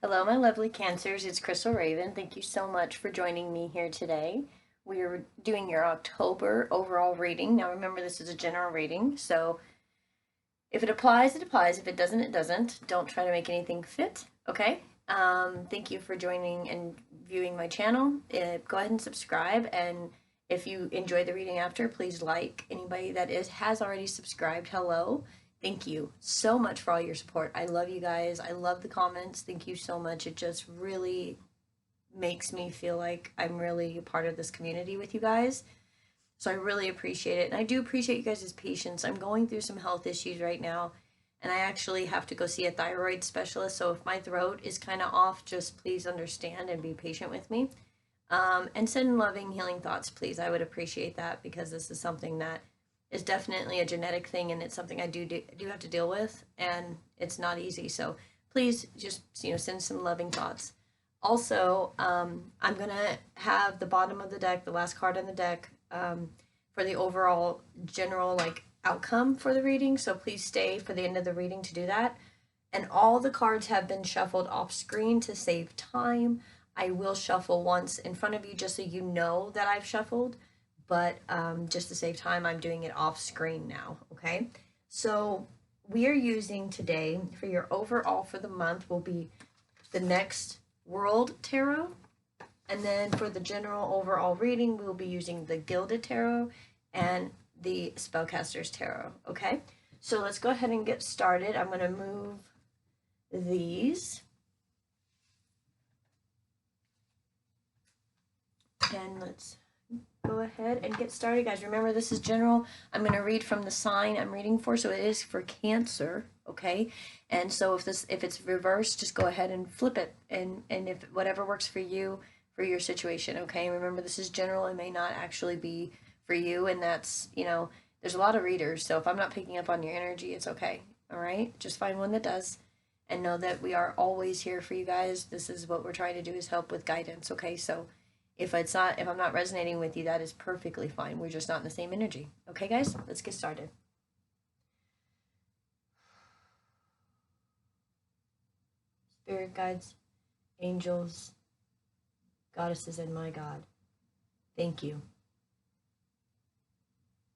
Hello, my lovely Cancers. It's Crystal Raven. Thank you so much for joining me here today. We are doing your October overall reading. Now, remember, this is a general reading, so if it applies, it applies. If it doesn't, it doesn't. Don't try to make anything fit, okay? Thank you for joining and viewing my channel. Go ahead and subscribe, and if you enjoy the reading after, please like. Anybody that has already subscribed, hello. Thank you so much for all your support. I love you guys. I love the comments. Thank you so much. It just really makes me feel like I'm really a part of this community with you guys. So I really appreciate it. And I do appreciate you guys' patience. I'm going through some health issues right now, and I actually have to go see a thyroid specialist. So if my throat is kind of off, just please understand and be patient with me. And send loving, healing thoughts, please. I would appreciate that because this is something that is definitely a genetic thing, and it's something I do have to deal with, and it's not easy. So please just send some loving thoughts. Also, I'm gonna have the bottom of the deck, the last card on the deck, for the overall general outcome for the reading. So please stay for the end of the reading to do that. And all the cards have been shuffled off screen to save time. I will shuffle once in front of you just so you know that I've shuffled, but just to save time, I'm doing it off screen now, okay? So we are using today for your overall for the month will be the Next World Tarot. And then for the general overall reading, we'll be using the Gilded Tarot and the Spellcaster's Tarot, okay? So let's go ahead and get started. I'm going to move these. And let's go ahead and get started, guys. Remember, this is general. I'm going to read from the sign I'm reading for, so it is for Cancer, okay? And so if it's reversed, just go ahead and flip it, and if whatever works for you for your situation, okay? Remember, this is general. It may not actually be for you, and that's, there's a lot of readers, so if I'm not picking up on your energy, it's okay, all right? Just find one that does, and know that we are always here for you guys. This is what we're trying to do, is help with guidance, okay? So if I'm not resonating with you, that is perfectly fine. We're just not in the same energy. Okay, guys, let's get started. Spirit guides, angels, goddesses, and my God, thank you.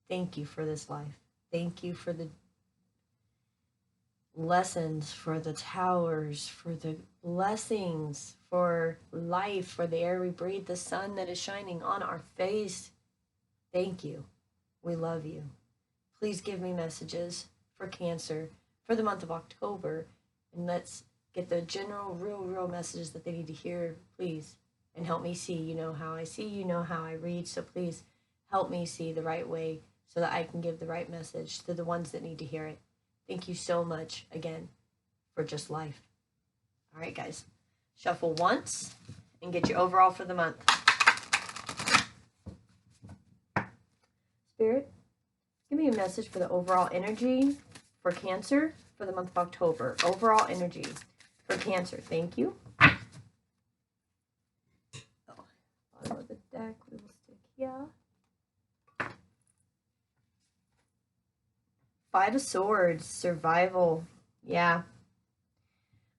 Thank you for this life. Thank you for the lessons, for the towers, for the blessings, for life, for the air we breathe, the sun that is shining on our face. Thank you. We love you. Please give me messages for Cancer for the month of October, and let's get the general, real messages that they need to hear, please, and help me see. You know how I see, you know how I read, so please help me see the right way so that I can give the right message to the ones that need to hear it. Thank you so much, again, for just life. All right, guys. Shuffle once and get your overall for the month. Spirit, give me a message for the overall energy for Cancer for the month of October. Overall energy for Cancer. Thank you. Bottom of the deck, we will stick here. Five of Swords, survival. Yeah.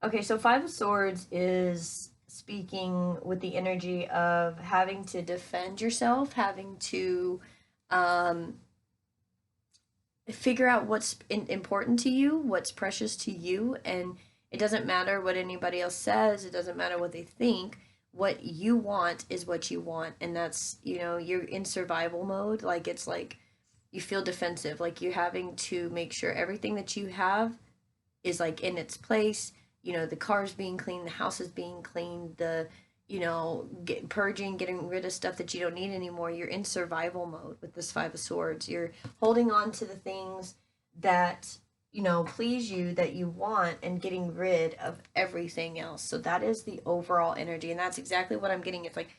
Okay, so Five of Swords is speaking with the energy of having to defend yourself, having to figure out what's important to you, what's precious to you, and it doesn't matter what anybody else says, it doesn't matter what they think. What you want is what you want, and that's, you're in survival mode. Like, it's like you feel defensive, like you're having to make sure everything that you have is like in its place. The car's being cleaned, the house is being cleaned, the purging, getting rid of stuff that you don't need anymore. You're in survival mode with this Five of Swords. You're holding on to the things that please you, that you want, and getting rid of everything else. So that is the overall energy, and that's exactly what I'm getting. It's like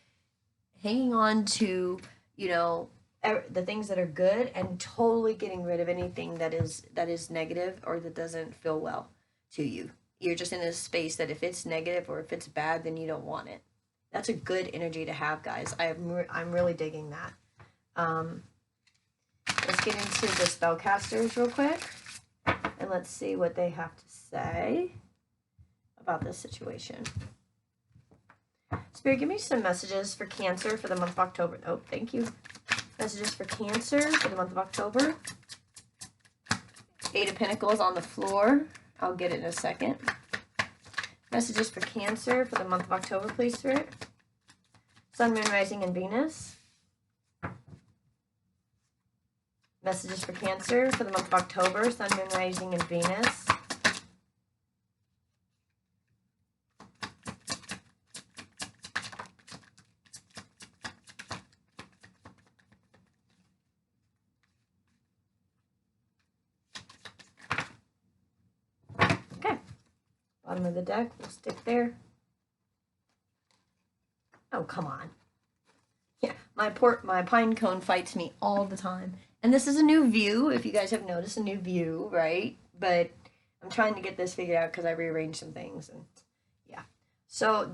hanging on to the things that are good and totally getting rid of anything that is negative or that doesn't feel well to you. You're just in a space that if it's negative or if it's bad, then you don't want it. That's a good energy to have, guys. I'm really digging that. Let's get into the spellcasters real quick, and let's see what they have to say about this situation. Spirit, give me some messages for Cancer for the month of October. Oh, thank you. Messages for Cancer for the month of October. Eight of Pentacles on the floor. I'll get it in a second. Messages for Cancer for the month of October, please, Spirit. Sun, Moon, Rising, and Venus. Messages for Cancer for the month of October. Sun, Moon, Rising, and Venus. Bottom of the deck, we'll stick there. Oh, come on. Yeah, my pine cone fights me all the time. And this is a new view, if you guys have noticed, a new view, right? But I'm trying to get this figured out because I rearranged some things, and yeah. So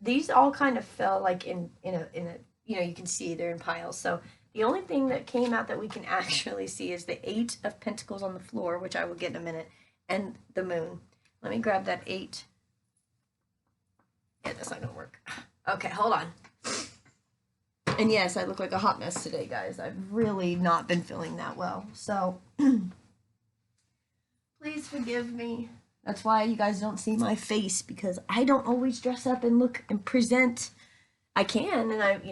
these all kind of fell like in a you can see they're in piles. So the only thing that came out that we can actually see is the Eight of Pentacles on the floor, which I will get in a minute, and the Moon. Let me grab that 8. Yeah, that's not gonna work. Okay, hold on. And yes, I look like a hot mess today, guys. I've really not been feeling that well. So, please forgive me. That's why you guys don't see my face, because I don't always dress up and look and present. I can, and I don't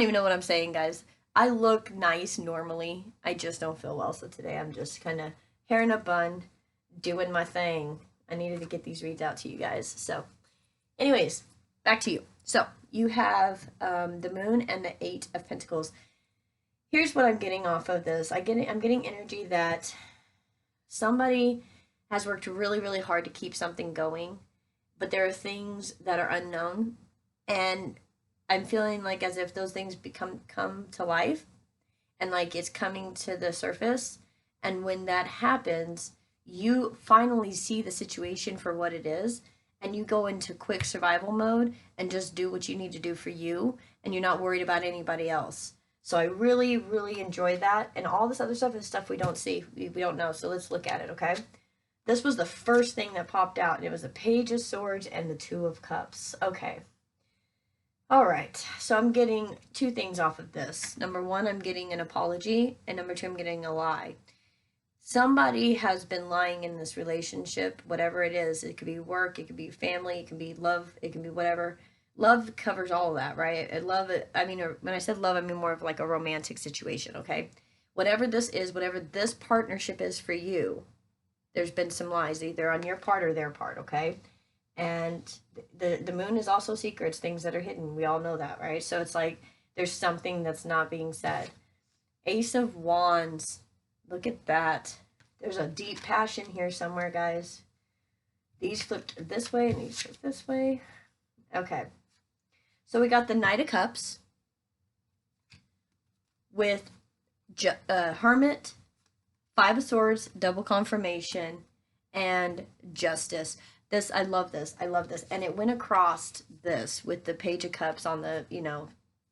even know what I'm saying, guys. I look nice normally. I just don't feel well. So today I'm just kind of hair in a bun, doing my thing. I needed to get these reads out to you guys. So anyways, back to you. So you have the Moon and the Eight of Pentacles. Here's what I'm getting off of this. I'm getting energy that somebody has worked really, really hard to keep something going, but there are things that are unknown, and I'm feeling like as if those things come to life, and like it's coming to the surface. And when that happens, you finally see the situation for what it is, and you go into quick survival mode and just do what you need to do for you, and you're not worried about anybody else. So I really, really enjoy that. And all this other stuff is stuff we don't see, we don't know. So let's look at it, okay? This was the first thing that popped out, and it was the Page of Swords and the Two of Cups. Okay. All right, so I'm getting two things off of this. Number one, I'm getting an apology, and number two, I'm getting a lie. Somebody has been lying in this relationship, whatever it is. It could be work, it could be family, it can be love, it can be whatever. Love covers all of that, right? I love it. I mean, when I said love, I mean more of like a romantic situation, okay? Whatever this is, whatever this partnership is for you, there's been some lies, either on your part or their part, okay? And the Moon is also secrets, things that are hidden. We all know that, right? So it's like there's something that's not being said. Ace of Wands. Look at that. There's a deep passion here somewhere, guys. These flipped this way and these flipped this way. Okay. So we got the Knight of Cups with Hermit, Five of Swords, double confirmation, and Justice. This, I love this. I love this. And it went across this with the Page of Cups on the,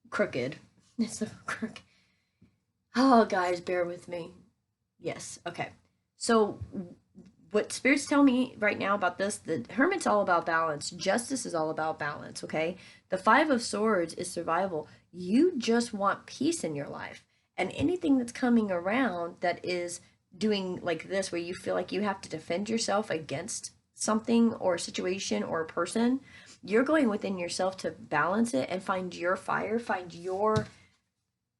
crooked. It's a crooked. Oh, guys, bear with me. Yes. Okay. So what spirits tell me right now about this, the Hermit's all about balance. Justice is all about balance, okay? The Five of Swords is survival. You just want peace in your life. And anything that's coming around that is doing like this, where you feel like you have to defend yourself against something or a situation or a person, you're going within yourself to balance it and find your fire, find your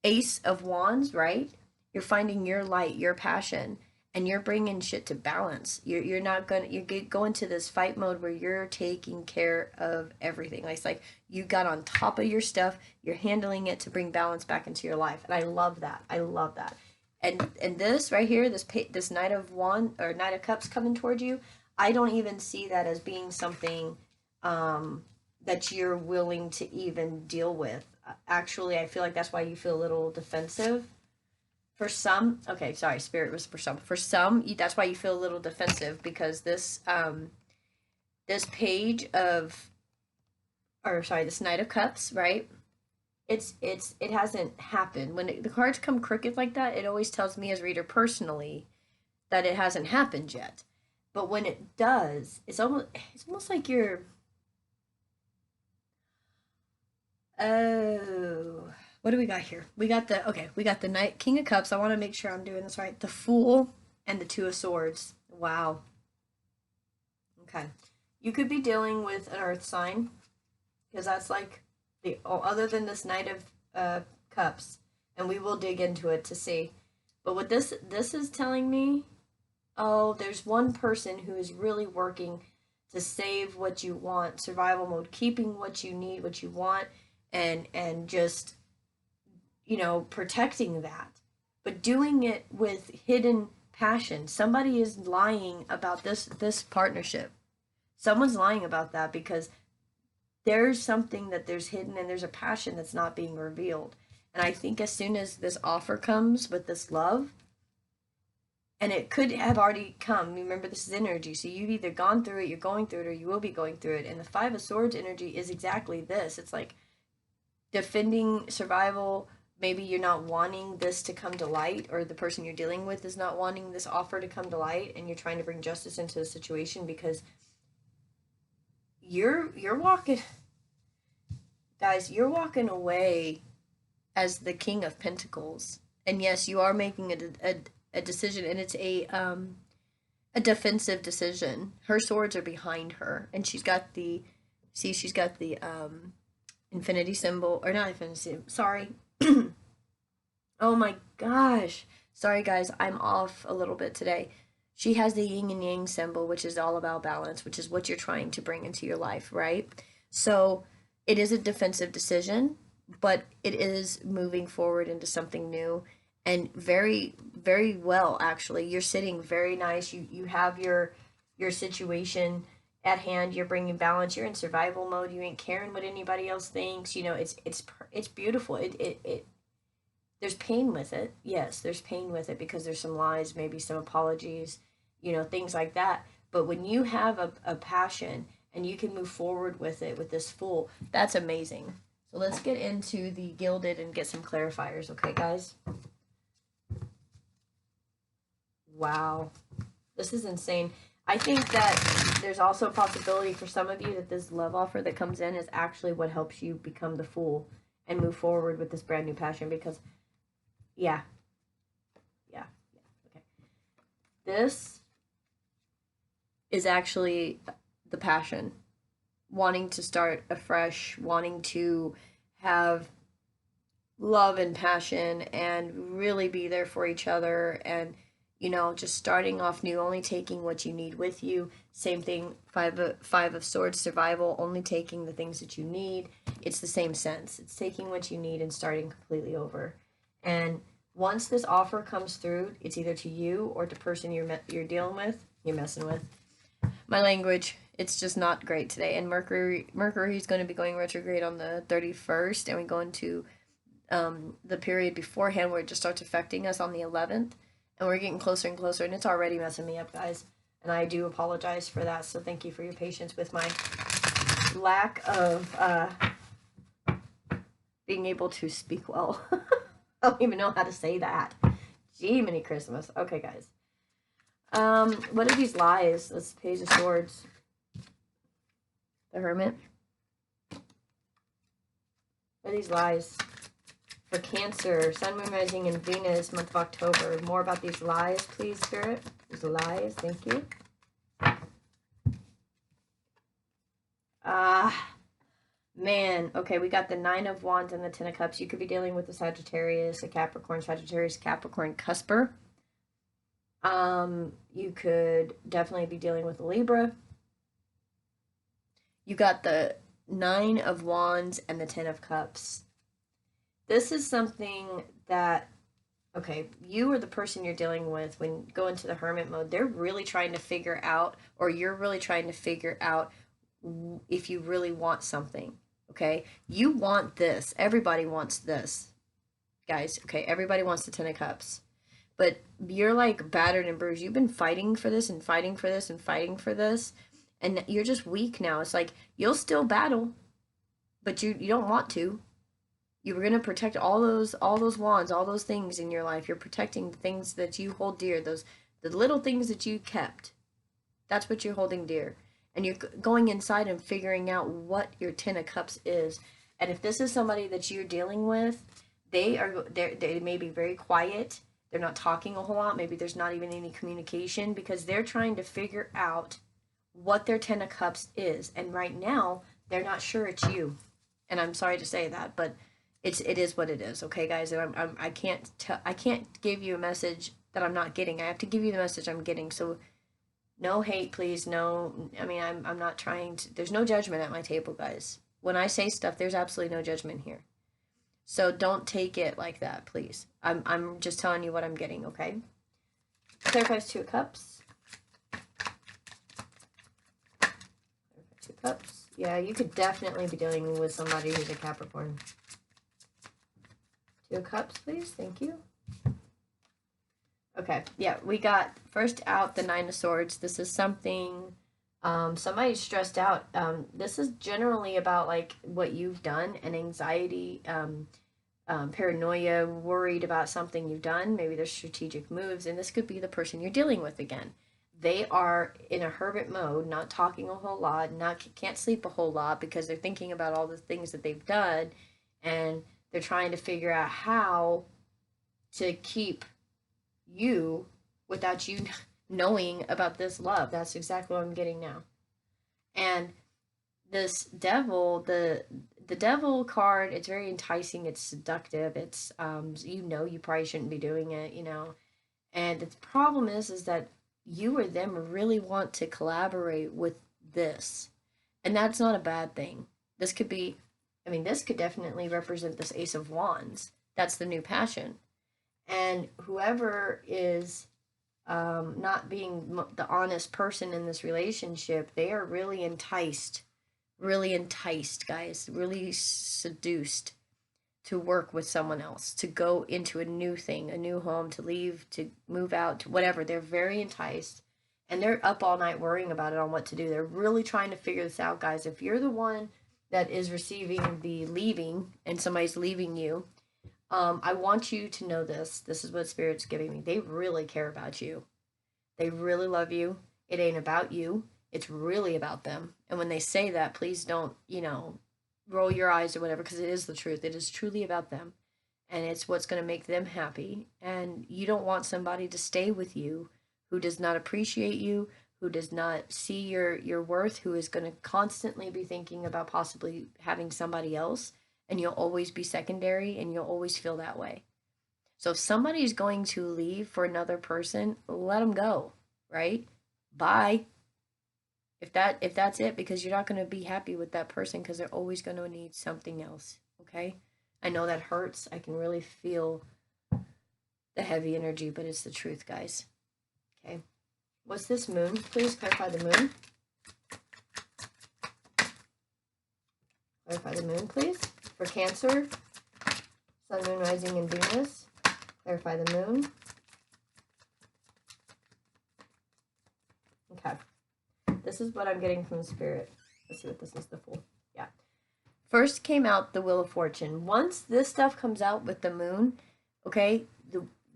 Ace of Wands, right? You're finding your light, your passion, and you're bringing shit to balance. You're not gonna, you go into this fight mode where you're taking care of everything. Like, it's like you got on top of your stuff, you're handling it to bring balance back into your life. And I love that. I love that. And this right here, this Knight of Wands or Knight of Cups coming towards you, I don't even see that as being something that you're willing to even deal with. Actually, I feel like that's why you feel a little defensive. For some, okay, sorry, Spirit was for some. For some, that's why you feel a little defensive, because this this page of, or sorry, this Knight of Cups, right? It hasn't happened. When the cards come crooked like that, it always tells me as reader personally that it hasn't happened yet. But when it does, it's almost like you're, oh, what do we got here? We got the Knight, King of Cups. I want to make sure I'm doing this right. The Fool and the Two of Swords. Wow. Okay. You could be dealing with an earth sign, because that's like the, oh, other than this Knight of Cups, and we will dig into it to see. But what this is telling me, oh, there's one person who is really working to save what you want, survival mode, keeping what you need, what you want, and just, you know, protecting that, but doing it with hidden passion. Somebody is lying about this partnership. Someone's lying about that because there's something that there's hidden, and there's a passion that's not being revealed. And I think as soon as this offer comes with this love, and it could have already come. Remember, this is energy, so you've either gone through it, you're going through it, or you will be going through it. And the Five of Swords energy is exactly this. It's like defending survival. Maybe you're not wanting this to come to light, or the person you're dealing with is not wanting this offer to come to light, and you're trying to bring justice into the situation because you're walking, guys, you're walking away as the King of Pentacles. And yes, you are making a decision, and it's a defensive decision. Her swords are behind her, and she's got the, see, she's got the infinity symbol, or not infinity symbol, sorry. Oh my gosh. Sorry guys, I'm off a little bit today. She has the yin and yang symbol, which is all about balance, which is what you're trying to bring into your life, right? So it is a defensive decision, but it is moving forward into something new, and very, very well, actually. You're sitting very nice. You have your situation at hand. You're bringing balance. You're in survival mode. You ain't caring what anybody else thinks. You know, it's beautiful. It there's pain with it. Yes, there's pain with it because there's some lies, maybe some apologies, you know, things like that. But when you have a passion and you can move forward with it, with this Fool, that's amazing. So let's get into the Gilded and get some clarifiers, okay, guys? Wow. This is insane. I think that there's also a possibility for some of you that this love offer that comes in is actually what helps you become the Fool and move forward with this brand new passion, because yeah. Okay. This is actually the passion. Wanting to start afresh, wanting to have love and passion and really be there for each other, and, you know, just starting off new, only taking what you need with you. Same thing, five of Swords, survival, only taking the things that you need. It's the same sense. It's taking what you need and starting completely over. And once this offer comes through, it's either to you or to the person you're dealing with, you're messing with. My language, it's just not great today. And Mercury's going to be going retrograde on the 31st, and we go into the period beforehand where it just starts affecting us on the 11th, and we're getting closer and closer, and it's already messing me up, guys. And I do apologize for that. So thank you for your patience with my lack of being able to speak well. I don't even know how to say that. Gee, mini Christmas. Okay, guys. What are these lies? This Page of Swords. The Hermit. What are these lies? For Cancer, Sun, Moon, Rising, and Venus, month of October. More about these lies, please, Spirit. These lies, thank you. Man, okay, we got the Nine of Wands and the Ten of Cups. You could be dealing with a Sagittarius, a Capricorn, Capricorn cusper. You could definitely be dealing with a Libra. You got the Nine of Wands and the Ten of Cups. This is something that, okay, you or the person you're dealing with, when you go into the Hermit mode, they're really trying to figure out, or you're really trying to figure out if you really want something, okay? You want this. Everybody wants this, guys, okay? Everybody wants the Ten of Cups. But you're like battered and bruised. You've been fighting for this and fighting for this and fighting for this, and you're just weak now. It's like, you'll still battle, but you don't want to. You were going to protect all those wands, all those things in your life. You're protecting the things that you hold dear, The little things that you kept, that's what you're holding dear. And you're going inside and figuring out what your Ten of Cups is. And if this is somebody that you're dealing with, they may be very quiet. They're not talking a whole lot. Maybe there's not even any communication because they're trying to figure out what their Ten of Cups is. And right now, they're not sure it's you. And I'm sorry to say that, but it is what it is. Okay, guys. I can't give you a message that I'm not getting. I have to give you the message I'm getting. So no hate, please. No, I mean, I'm not trying to, there's no judgment at my table, guys. When I say stuff, there's absolutely no judgment here. So don't take it like that, please. I'm just telling you what I'm getting, okay? Clarifies Two of Cups. Clarifies Two of Cups. Yeah, you could definitely be dealing with somebody who's a Capricorn. Two of Cups, please. Thank you. Okay, yeah, we got first out the Nine of Swords. This is something, somebody's stressed out. This is generally about like what you've done and anxiety, paranoia, worried about something you've done. Maybe there's strategic moves, and this could be the person you're dealing with again. They are in a hermit mode, not talking a whole lot, can't sleep a whole lot because they're thinking about all the things that they've done, and they're trying to figure out how to keep you without you knowing about this love. That's exactly what I'm getting now. And this devil, the devil card, it's very enticing, it's seductive, it's you probably shouldn't be doing it, and the problem is that you or them really want to collaborate with this, and that's not a bad thing. This could be, this could definitely represent this Ace of Wands. That's the new passion. And whoever is not being the honest person in this relationship, they are really enticed, guys, really seduced to work with someone else, to go into a new thing, a new home, to leave, to move out, to whatever. They're very enticed, and they're up all night worrying about it on what to do. They're really trying to figure this out, guys. If you're the one that is receiving the leaving and somebody's leaving you, I want you to know this. This is what Spirit's giving me. They really care about you. They really love you. It ain't about you. It's really about them. And when they say that, please don't, roll your eyes or whatever, because it is the truth. It is truly about them. And it's what's going to make them happy. And you don't want somebody to stay with you who does not appreciate you, who does not see your worth, who is going to constantly be thinking about possibly having somebody else. And you'll always be secondary, and you'll always feel that way. So if somebody's going to leave for another person, let them go, right? Bye. If that's it, because you're not going to be happy with that person, because they're always going to need something else, okay? I know that hurts. I can really feel the heavy energy, but it's the truth, guys. Okay. What's this moon? Please clarify the moon. Clarify the moon, please. For Cancer, Sun, Moon, Rising, and Venus. Clarify the moon. Okay. This is what I'm getting from the Spirit. Let's see what this is, the Fool. Yeah. First came out the Wheel of Fortune. Once this stuff comes out with the moon, okay,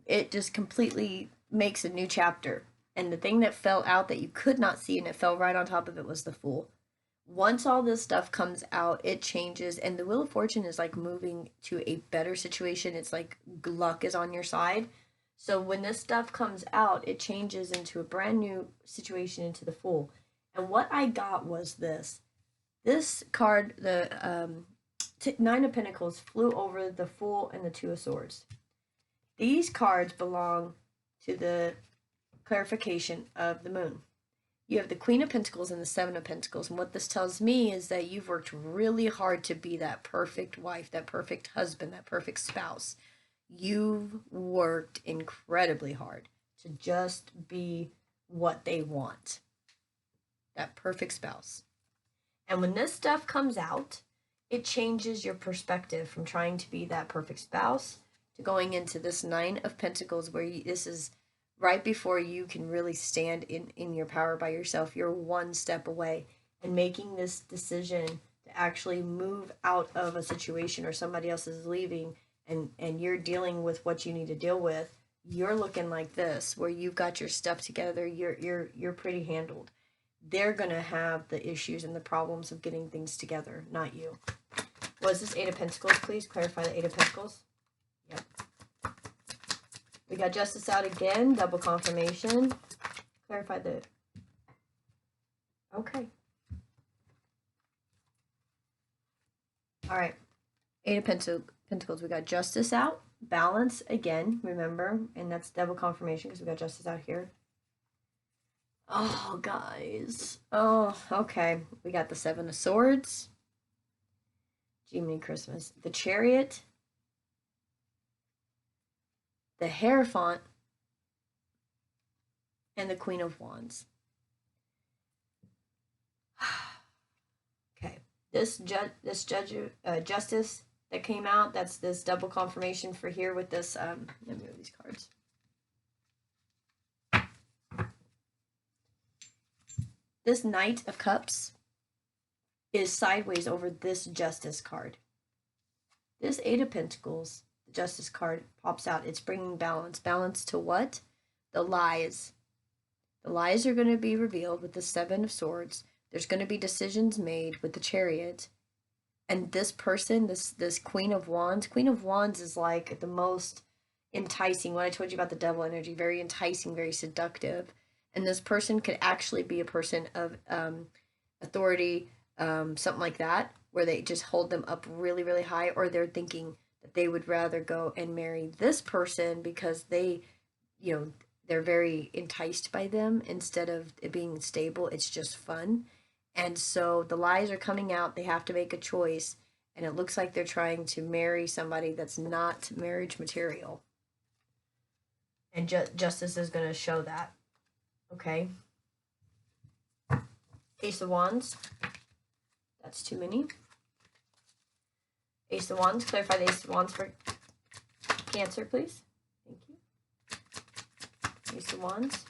it just completely makes a new chapter. And the thing that fell out that you could not see and it fell right on top of it was the Fool. Once all this stuff comes out, it changes, and the Wheel of Fortune is like moving to a better situation. It's like luck is on your side. So when this stuff comes out, it changes into a brand new situation, into the Fool. And what I got was this. This card, the Nine of Pentacles, flew over the Fool and the Two of Swords. These cards belong to the clarification of the moon. You have the Queen of Pentacles and the Seven of Pentacles. And what this tells me is that you've worked really hard to be that perfect wife, that perfect husband, that perfect spouse. You've worked incredibly hard to just be what they want. That perfect spouse. And when this stuff comes out, it changes your perspective from trying to be that perfect spouse to going into this Nine of Pentacles, where this is right before you can really stand in your power by yourself. You're one step away, and making this decision to actually move out of a situation, or somebody else is leaving, and you're dealing with what you need to deal with you're looking like this, where you've got your stuff together, you're pretty handled. They're gonna have the issues and the problems of getting things together, not you. Was this Eight of Pentacles, please? Clarify the Eight of Pentacles. Yep. We got Justice out again, double confirmation. Clarify the... Okay. All right. Eight of Pentacles. We got Justice out. Balance again, remember. And that's double confirmation because we got Justice out here. Oh, guys. Oh, okay. We got the Seven of Swords. Jiminy Christmas. The Chariot. The Hierophant. And the Queen of Wands. Okay. This Justice that came out, that's this double confirmation for here with this, let me move these cards. This Knight of Cups is sideways over this Justice card. This Eight of Pentacles, the Justice card, pops out. It's bringing balance. Balance to what? The lies. The lies are going to be revealed with the Seven of Swords. There's going to be decisions made with the Chariot. And this person, this Queen of Wands is like the most enticing. What I told you about the devil energy, very enticing, very seductive. And this person could actually be a person of authority, something like that, where they just hold them up really, really high, or they're thinking that they would rather go and marry this person because they, you know, they're very enticed by them instead of it being stable. It's just fun. And so the lies are coming out. They have to make a choice. And it looks like they're trying to marry somebody that's not marriage material. And Justice is going to show that. Okay. Ace of Wands. That's too many. Ace of Wands. Clarify the Ace of Wands for Cancer, please. Thank you. Ace of Wands.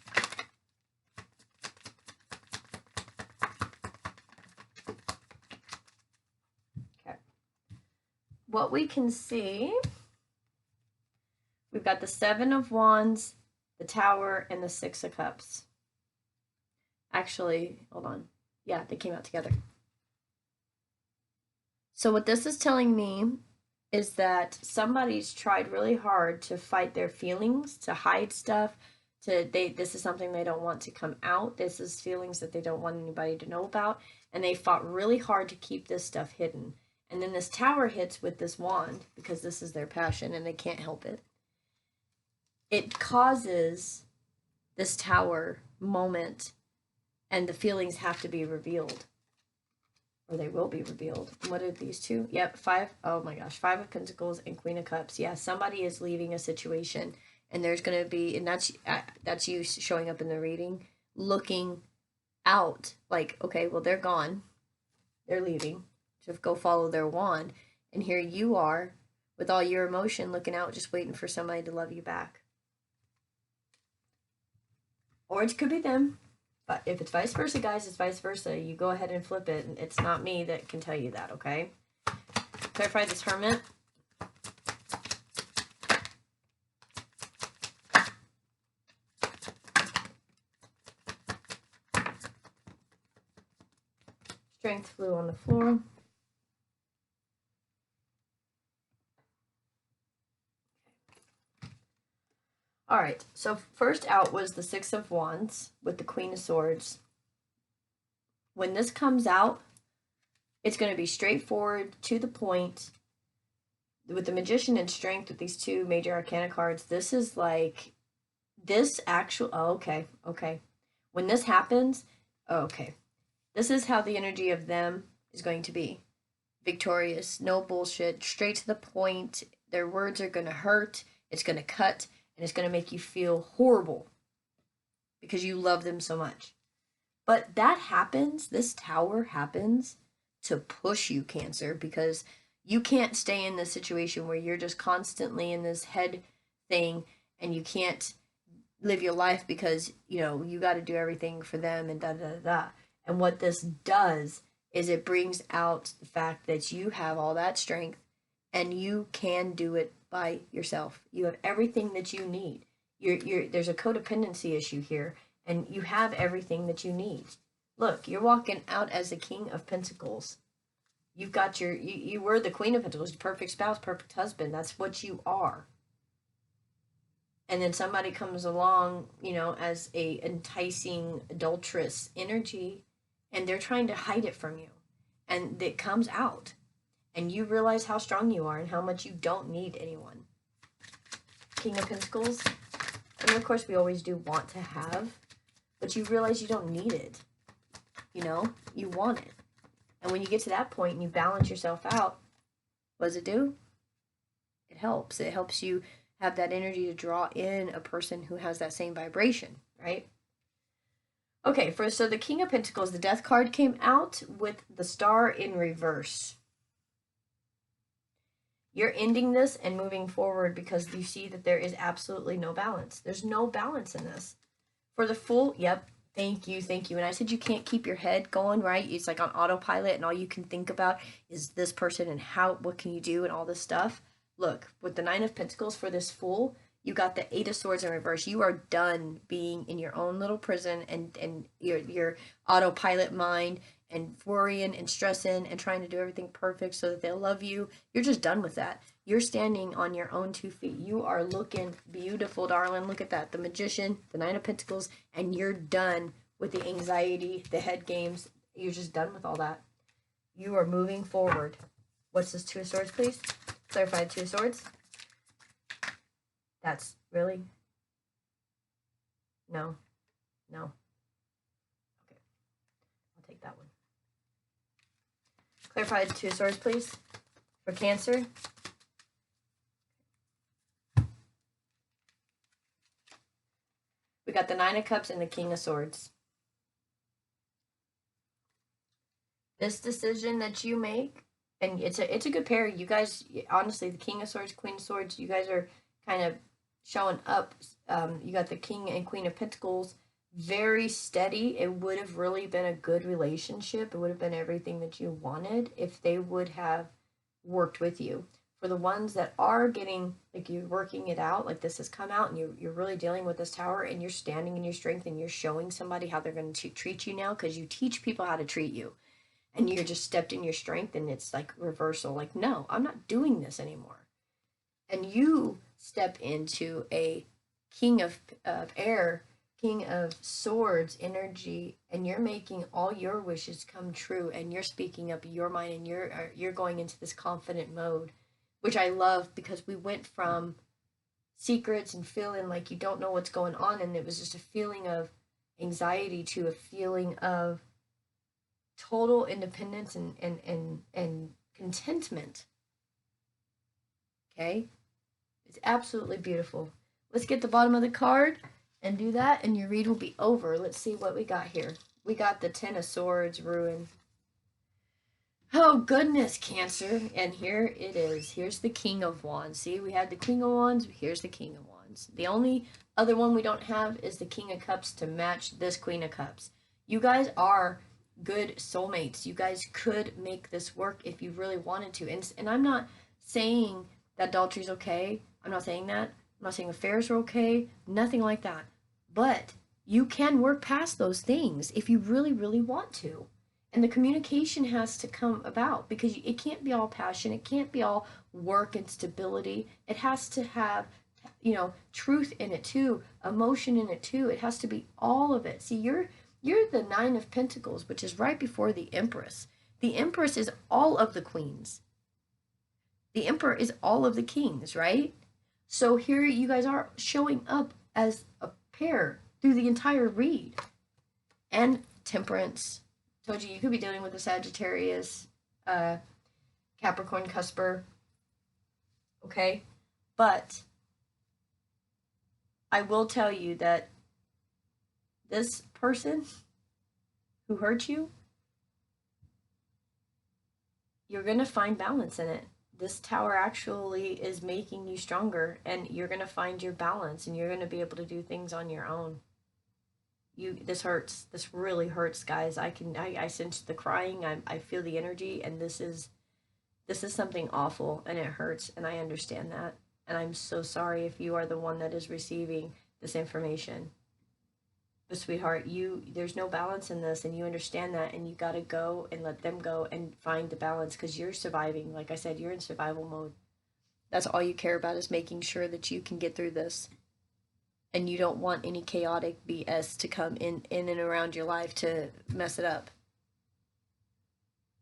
What we can see, we've got the Seven of Wands, the Tower, and the Six of Cups. Actually, hold on. Yeah, they came out together. So what this is telling me is that somebody's tried really hard to fight their feelings, to hide stuff, this is something they don't want to come out. This is feelings that they don't want anybody to know about, and they fought really hard to keep this stuff hidden. And then this Tower hits with this wand, because this is their passion and they can't help it. It causes this Tower moment, and the feelings have to be revealed. Or they will be revealed. What are these two? Yep, oh my gosh, Five of Pentacles and Queen of Cups. Yeah, somebody is leaving a situation, and there's going to be, and that's you showing up in the reading, looking out, like, okay, well, they're gone. They're leaving to go follow their wand. And here you are with all your emotion looking out, just waiting for somebody to love you back. Or it could be them. But if it's vice versa, guys, it's vice versa. You go ahead and flip it. It's not me that can tell you that, okay? Clarify this Hermit. Strength flew on the floor. All right, so first out was the Six of Wands with the Queen of Swords. When this comes out, it's going to be straightforward, to the point. With the Magician and Strength, with these two major arcana cards, this is like, this actual, oh, okay. When this happens, oh, okay. This is how the energy of them is going to be. Victorious, no bullshit, straight to the point. Their words are going to hurt, it's going to cut, and it's going to make you feel horrible because you love them so much. But that happens, this Tower happens to push you, Cancer, because you can't stay in this situation where you're just constantly in this head thing and you can't live your life because, you know, you got to do everything for them and da-da-da-da. And what this does is it brings out the fact that you have all that strength and you can do it by yourself. You have everything that you need. There's a codependency issue here, and you have everything that you need. Look, you're walking out as the King of Pentacles. You've got you were the Queen of Pentacles, perfect spouse, perfect husband. That's what you are. And then somebody comes along, you know, as a enticing adulterous energy, and they're trying to hide it from you. And it comes out. And you realize how strong you are and how much you don't need anyone. King of Pentacles. And of course, we always do want to have, but you realize you don't need it. You know, you want it. And when you get to that point and you balance yourself out, what does it do? It helps. It helps you have that energy to draw in a person who has that same vibration, right? Okay, so the King of Pentacles, the Death card came out with the Star in reverse. You're ending this and moving forward because you see that there is absolutely no balance. There's no balance in this. For the full, yep, thank you. And I said you can't keep your head going, right? It's like on autopilot and all you can think about is this person and what can you do and all this stuff. Look, with the Nine of Pentacles for this full, you got the Eight of Swords in reverse. You are done being in your own little prison and your autopilot mind and worrying and stressing and trying to do everything perfect so that they'll love you. You're just done with that. You're standing on your own 2 feet. You are looking beautiful, darling. Look at that. The Magician, the Nine of Pentacles, and you're done with the anxiety, the head games. You're just done with all that. You are moving forward. What's this Two of Swords, please? Clarify Two of Swords. That's really? No. Okay. I'll take that one. Clarify Two of Swords, please. For Cancer. We got the Nine of Cups and the King of Swords. This decision that you make, and it's a good pair. You guys, honestly, the King of Swords, Queen of Swords, you guys are kind of showing up. You got the King and Queen of Pentacles, very steady. It would have really been a good relationship. It would have been everything that you wanted if they would have worked with you. For the ones that are getting, like, you're working it out, like this has come out and you're really dealing with this Tower and you're standing in your strength and you're showing somebody how they're going to treat you now, because you teach people how to treat you and you're just stepped in your strength, and it's like reversal, like, no, I'm not doing this anymore. And you step into a King of Air, King of Swords energy, and you're making all your wishes come true, and you're speaking up your mind, and you're going into this confident mode, which I love, because we went from secrets and feeling like you don't know what's going on, and it was just a feeling of anxiety, to a feeling of total independence and contentment. Okay? It's absolutely beautiful. Let's get the bottom of the card and do that, and your read will be over. Let's see what we got here. We got the Ten of Swords, Ruin. Oh, goodness, Cancer. And here it is. Here's the King of Wands. See, we had the Queen of Wands. Here's the King of Wands. The only other one we don't have is the King of Cups to match this Queen of Cups. You guys are good soulmates. You guys could make this work if you really wanted to. And I'm not saying that adultery is okay. I'm not saying that. I'm not saying affairs are okay. Nothing like that. But you can work past those things if you really, really want to. And the communication has to come about, because it can't be all passion. It can't be all work and stability. It has to have, you know, truth in it too, emotion in it too. It has to be all of it. See, you're the Nine of Pentacles, which is right before the Empress. The Empress is all of the queens. The Emperor is all of the kings, right? So here you guys are showing up as a pair through the entire read. And Temperance. Told you could be dealing with a Sagittarius, Capricorn cusper. Okay? But I will tell you that this person who hurt you, you're going to find balance in it. This Tower actually is making you stronger, and you're going to find your balance, and you're going to be able to do things on your own. This hurts. This really hurts, guys. I sense the crying. I feel the energy, and this is something awful, and it hurts, and I understand that. And I'm so sorry if you are the one that is receiving this information. But sweetheart, there's no balance in this, and you understand that, and you got to go and let them go and find the balance, because you're surviving. Like I said, you're in survival mode. That's all you care about, is making sure that you can get through this. And you don't want any chaotic BS to come in and around your life to mess it up.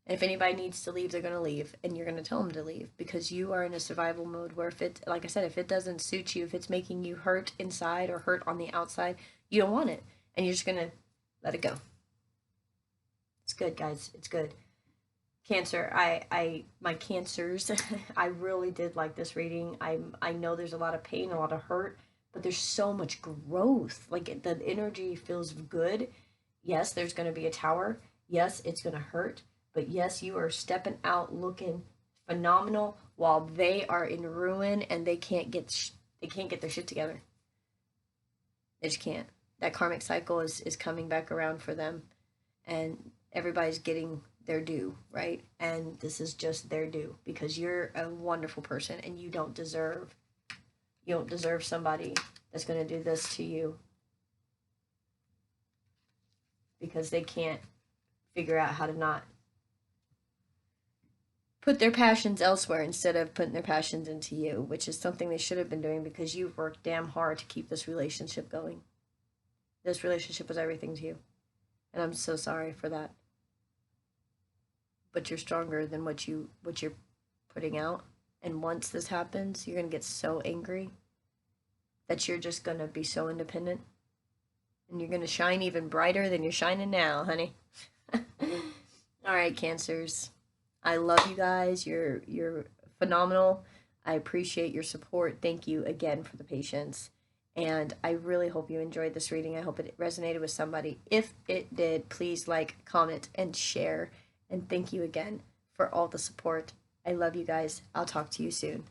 And if anybody needs to leave, they're going to leave, and you're going to tell them to leave, because you are in a survival mode where, if it, like I said, if it doesn't suit you, if it's making you hurt inside or hurt on the outside, you don't want it, and you're just going to let it go. It's good, guys. It's good. Cancer, my cancers, I really did like this reading. I know there's a lot of pain, a lot of hurt, but there's so much growth. Like, the energy feels good. Yes, there's going to be a tower. Yes, it's going to hurt. But yes, you are stepping out looking phenomenal, while they are in ruin and they can't get their shit together. They just can't. That karmic cycle is coming back around for them, and everybody's getting their due, right? And this is just their due, because you're a wonderful person, and you don't deserve somebody that's going to do this to you, because they can't figure out how to not put their passions elsewhere instead of putting their passions into you, which is something they should have been doing, because you've worked damn hard to keep this relationship going. This relationship was everything to you, and I'm so sorry for that. But you're stronger than what you're putting out, and once this happens, you're gonna get so angry that you're just gonna be so independent, and you're gonna shine even brighter than you're shining now, honey. All right, Cancers. I love you guys. You're phenomenal. I appreciate your support. Thank you again for the patience. And I really hope you enjoyed this reading. I hope it resonated with somebody. If it did, please like, comment, and share. And thank you again for all the support. I love you guys. I'll talk to you soon.